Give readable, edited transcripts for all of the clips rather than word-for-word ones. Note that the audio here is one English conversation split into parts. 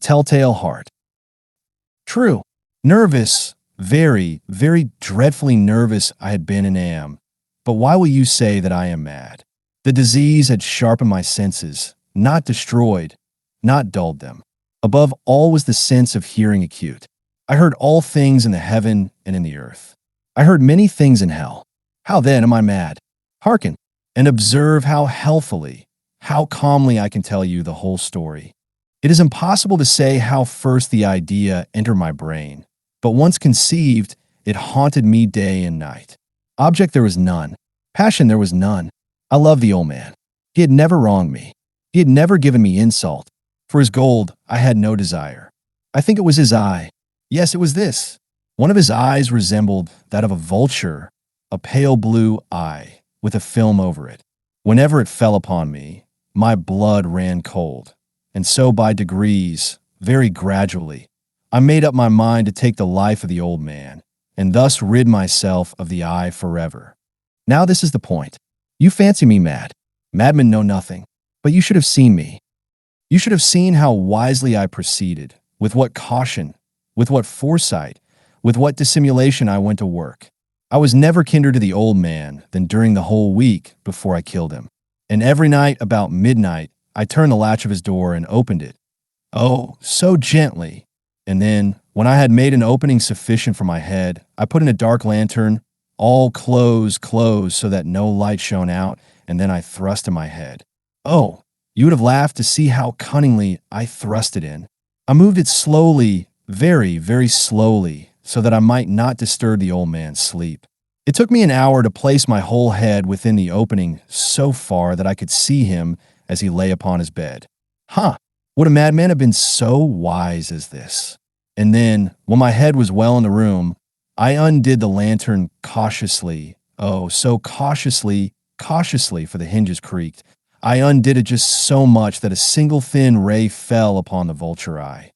telltale heart. True. Nervous, very, very dreadfully nervous I had been and am. But why will you say that I am mad? The disease had sharpened my senses, not destroyed, not dulled them. Above all was the sense of hearing acute. I heard all things in the heaven and in the earth. I heard many things in hell. How then am I mad? Hearken, and observe how healthily, how calmly I can tell you the whole story. It is impossible to say how first the idea entered my brain, but once conceived, it haunted me day and night. Object there was none. Passion there was none. I loved the old man. He had never wronged me. He had never given me insult. For his gold, I had no desire. I think it was his eye. Yes, it was this. One of his eyes resembled that of a vulture, a pale blue eye with a film over it. Whenever it fell upon me, my blood ran cold. And so by degrees, very gradually, I made up my mind to take the life of the old man, and thus rid myself of the eye forever. Now this is the point. You fancy me mad. Madmen know nothing. But you should have seen me. You should have seen how wisely I proceeded, with what caution, with what foresight, with what dissimulation I went to work. I was never kinder to the old man than during the whole week before I killed him. And every night about midnight, I turned the latch of his door and opened it. Oh, so gently. And then, when I had made an opening sufficient for my head, I put in a dark lantern, all closed so that no light shone out, and then I thrust in my head. Oh, you would have laughed to see how cunningly I thrust it in. I moved it slowly, very, very slowly, so that I might not disturb the old man's sleep. It took me an hour to place my whole head within the opening so far that I could see him as he lay upon his bed. Would a madman have been so wise as this? And then, when my head was well in the room, I undid the lantern cautiously, oh, so cautiously, for the hinges creaked. I undid it just so much that a single thin ray fell upon the vulture-eye.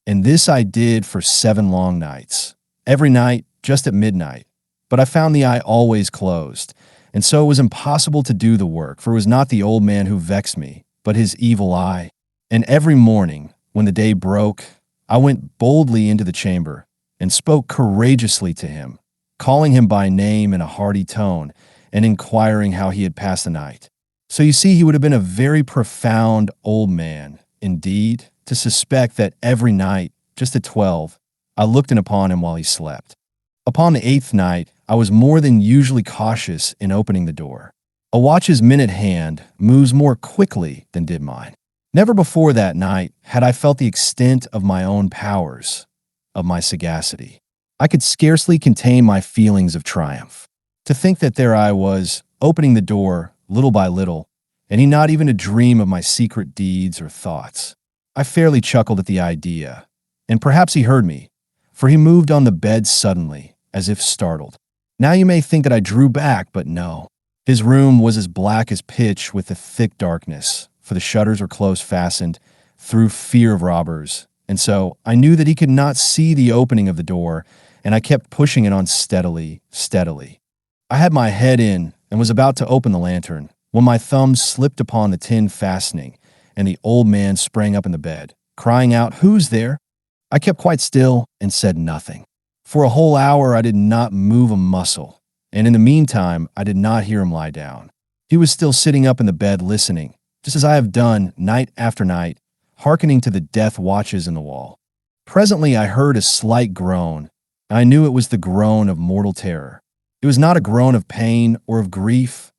And this I did for 7 long nights, every night just at midnight. But I found the eye always closed, and so it was impossible to do the work, for it was not the old man who vexed me, but his evil eye. And every morning, when the day broke, I went boldly into the chamber and spoke courageously to him, calling him by name in a hearty tone and inquiring how he had passed the night. So you see, he would have been a very profound old man, indeed, to suspect that every night, just at 12, I looked in upon him while he slept. Upon the 8th night, I was more than usually cautious in opening the door. A watch's minute hand moves more quickly than did mine. Never before that night had I felt the extent of my own powers, of my sagacity. I could scarcely contain my feelings of triumph. To think that there I was, opening the door little by little, and he not even to dream of my secret deeds or thoughts. I fairly chuckled at the idea, and perhaps he heard me, for he moved on the bed suddenly, as if startled. Now you may think that I drew back, but no. His room was as black as pitch with the thick darkness, for the shutters were close fastened, through fear of robbers, and so I knew that he could not see the opening of the door, and I kept pushing it on steadily. I had my head in and was about to open the lantern, when my thumb slipped upon the tin fastening, and the old man sprang up in the bed, crying out, "Who's there?" I kept quite still and said nothing. For a whole hour I did not move a muscle, and in the meantime I did not hear him lie down. He was still sitting up in the bed listening, just as I have done night after night, hearkening to the death watches in the wall. Presently I heard a slight groan, and I knew it was the groan of mortal terror. It was not a groan of pain or of grief.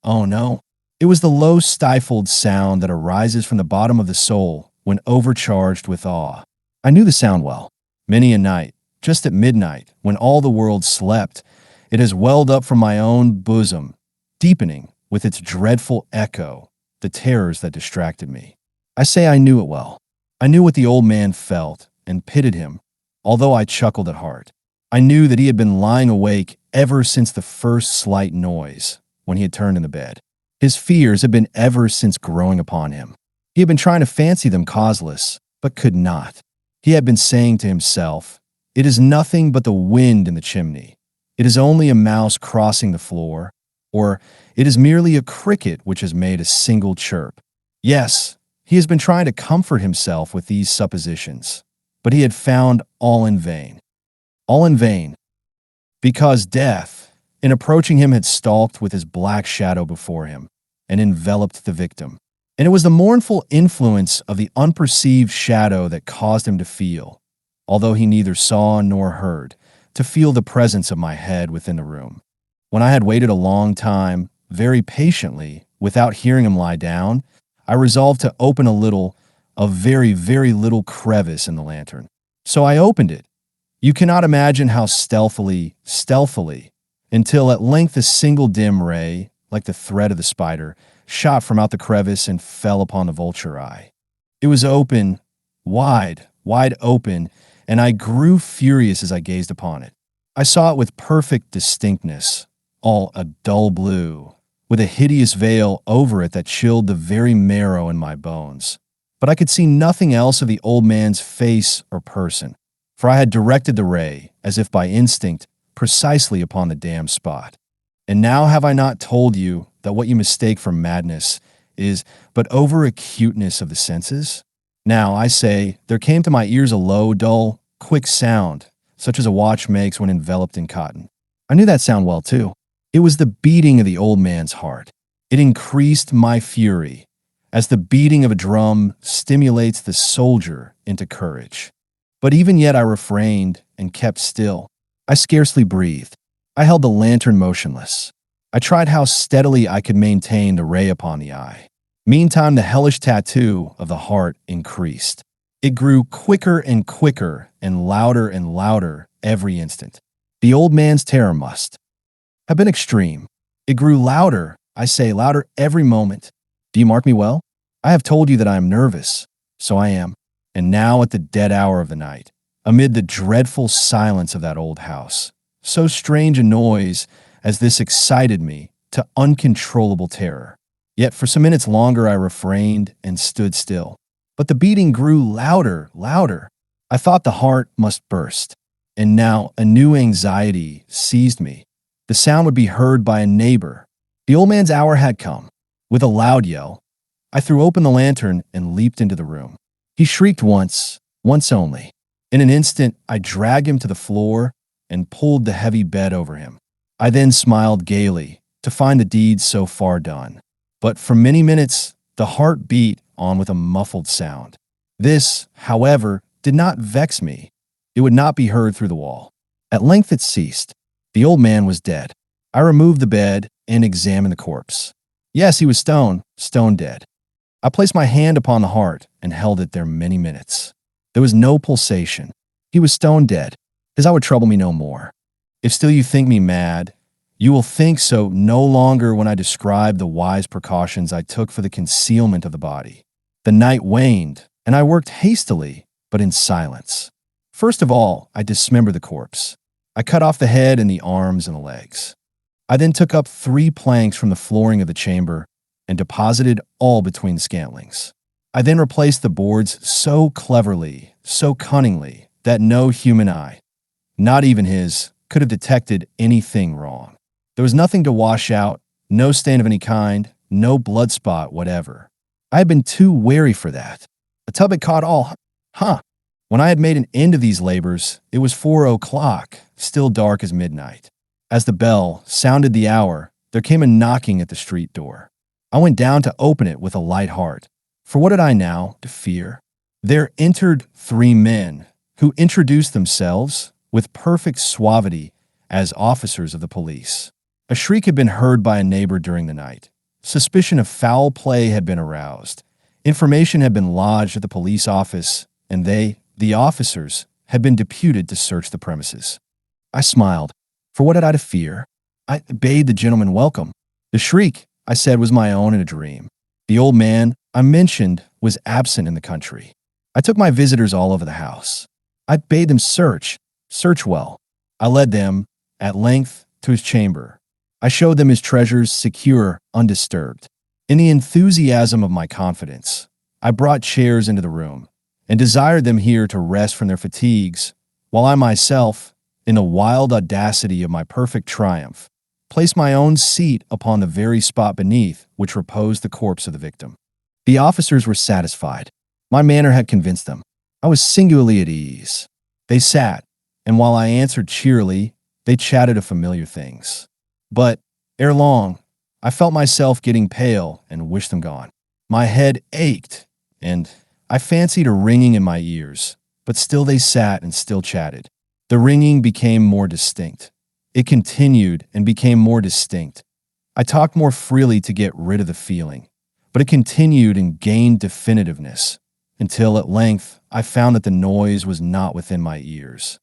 Oh no, it was the low stifled sound that arises from the bottom of the soul when overcharged with awe. I knew the sound well. Many a night, just at midnight, when all the world slept, it has welled up from my own bosom, deepening with its dreadful echo the terrors that distracted me. I say I knew it well. I knew what the old man felt and pitied him, although I chuckled at heart. I knew that he had been lying awake ever since the first slight noise, when he had turned in the bed. His fears had been ever since growing upon him. He had been trying to fancy them causeless, but could not. He had been saying to himself, "It is nothing but the wind in the chimney. It is only a mouse crossing the floor," or "It is merely a cricket which has made a single chirp." Yes, He has been trying to comfort himself with these suppositions, but he had found all in vain. All in vain, because death, in approaching him, had stalked with his black shadow before him and enveloped the victim. And it was the mournful influence of the unperceived shadow that caused him to feel, although he neither saw nor heard, to feel the presence of my head within the room. When I had waited a long time, very patiently, without hearing him lie down, I resolved to open a very, very little crevice in the lantern. So I opened it. You cannot imagine how stealthily, until at length a single dim ray, like the thread of the spider, shot from out the crevice and fell upon the vulture-eye. It was open, wide open, and I grew furious as I gazed upon it. I saw it with perfect distinctness, all a dull blue, with a hideous veil over it that chilled the very marrow in my bones. But I could see nothing else of the old man's face or person, for I had directed the ray, as if by instinct, precisely upon the damned spot. And now have I not told you that what you mistake for madness is but over-acuteness of the senses? Now, I say, there came to my ears a low, dull, quick sound, such as a watch makes when enveloped in cotton. I knew that sound well, too. It was the beating of the old man's heart. It increased my fury, as the beating of a drum stimulates the soldier into courage. But even yet I refrained and kept still. I scarcely breathed. I held the lantern motionless. I tried how steadily I could maintain the ray upon the eye. Meantime, the hellish tattoo of the heart increased. It grew quicker and quicker and louder every instant. The old man's terror must have been extreme. It grew louder, I say, louder every moment. Do you mark me well? I have told you that I am nervous. So I am. And now at the dead hour of the night, amid the dreadful silence of that old house, so strange a noise as this excited me to uncontrollable terror. Yet for some minutes longer I refrained and stood still. But the beating grew louder. I thought the heart must burst. And now a new anxiety seized me. The sound would be heard by a neighbor. The old man's hour had come. With a loud yell, I threw open the lantern and leaped into the room. He shrieked once only. In an instant, I dragged him to the floor and pulled the heavy bed over him. I then smiled gaily to find the deed so far done. But for many minutes, the heart beat on with a muffled sound. This, however, did not vex me. It would not be heard through the wall. At length it ceased. The old man was dead. I removed the bed and examined the corpse. Yes, he was stone dead. I placed my hand upon the heart and held it there many minutes. There was no pulsation. He was stone dead. His eye would trouble me no more. If still you think me mad, you will think so no longer when I describe the wise precautions I took for the concealment of the body. The night waned, and I worked hastily, but in silence. First of all, I dismembered the corpse. I cut off the head and the arms and the legs. I then took up 3 planks from the flooring of the chamber and deposited all between the scantlings. I then replaced the boards so cleverly, so cunningly, that no human eye, not even his, could have detected anything wrong. There was nothing to wash out, no stain of any kind, no blood spot whatever. I had been too wary for that. The tub had caught all. When I had made an end of these labors, it was 4 o'clock, still dark as midnight. As the bell sounded the hour, there came a knocking at the street door. I went down to open it with a light heart. For what had I now to fear? There entered 3 men, who introduced themselves with perfect suavity as officers of the police. A shriek had been heard by a neighbor during the night. Suspicion of foul play had been aroused. Information had been lodged at the police office, and they, the officers, had been deputed to search the premises. I smiled. For what had I to fear? I bade the gentleman welcome. The shriek, I said, was my own in a dream. The old man I mentioned was absent in the country. I took my visitors all over the house. I bade them search well. I led them, at length, to his chamber. I showed them his treasures secure, undisturbed. In the enthusiasm of my confidence, I brought chairs into the room and desired them here to rest from their fatigues, while I myself, in the wild audacity of my perfect triumph, placed my own seat upon the very spot beneath which reposed the corpse of the victim. The officers were satisfied. My manner had convinced them. I was singularly at ease. They sat, and while I answered cheerily, they chatted of familiar things. But, ere long, I felt myself getting pale and wished them gone. My head ached, and I fancied a ringing in my ears, but still they sat and still chatted. The ringing became more distinct. It continued and became more distinct. I talked more freely to get rid of the feeling, but it continued and gained definitiveness, until at length I found that the noise was not within my ears.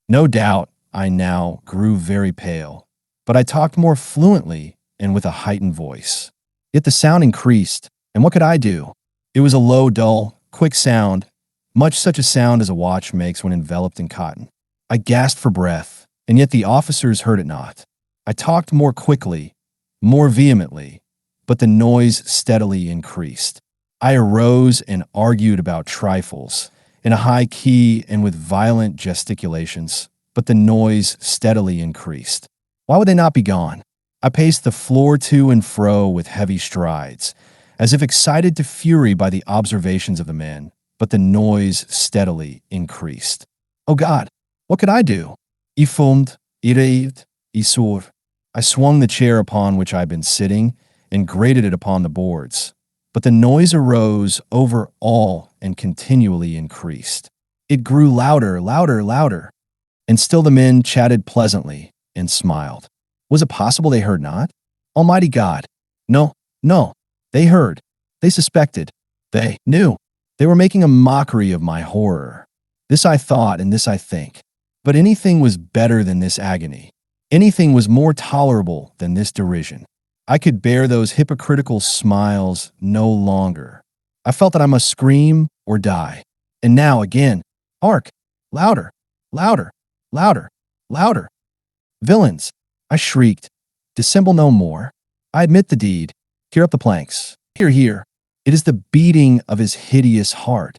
No doubt I now grew very pale, but I talked more fluently and with a heightened voice. Yet the sound increased, and what could I do? It was a low, dull, quick sound, much such a sound as a watch makes when enveloped in cotton. I gasped for breath, and yet the officers heard it not. I talked more quickly, more vehemently, but the noise steadily increased. I arose and argued about trifles, in a high key and with violent gesticulations, but the noise steadily increased. Why would they not be gone? I paced the floor to and fro with heavy strides, as if excited to fury by the observations of the men, but the noise steadily increased. Oh God, what could I do? I fumed, I raved, I swore. I swung the chair upon which I had been sitting and grated it upon the boards, but the noise arose over all and continually increased. It grew louder, louder, louder, and still the men chatted pleasantly and smiled. Was it possible they heard not? Almighty God! No, no, they heard. They suspected. They knew. They were making a mockery of my horror. This I thought, and this I think. But anything was better than this agony. Anything was more tolerable than this derision. I could bear those hypocritical smiles no longer. I felt that I must scream or die. And now again, hark! Louder! Louder! Louder! Louder! Villains! I shrieked. Dissemble no more. I admit the deed. Tear up the planks. Hear, hear. It is the beating of his hideous heart.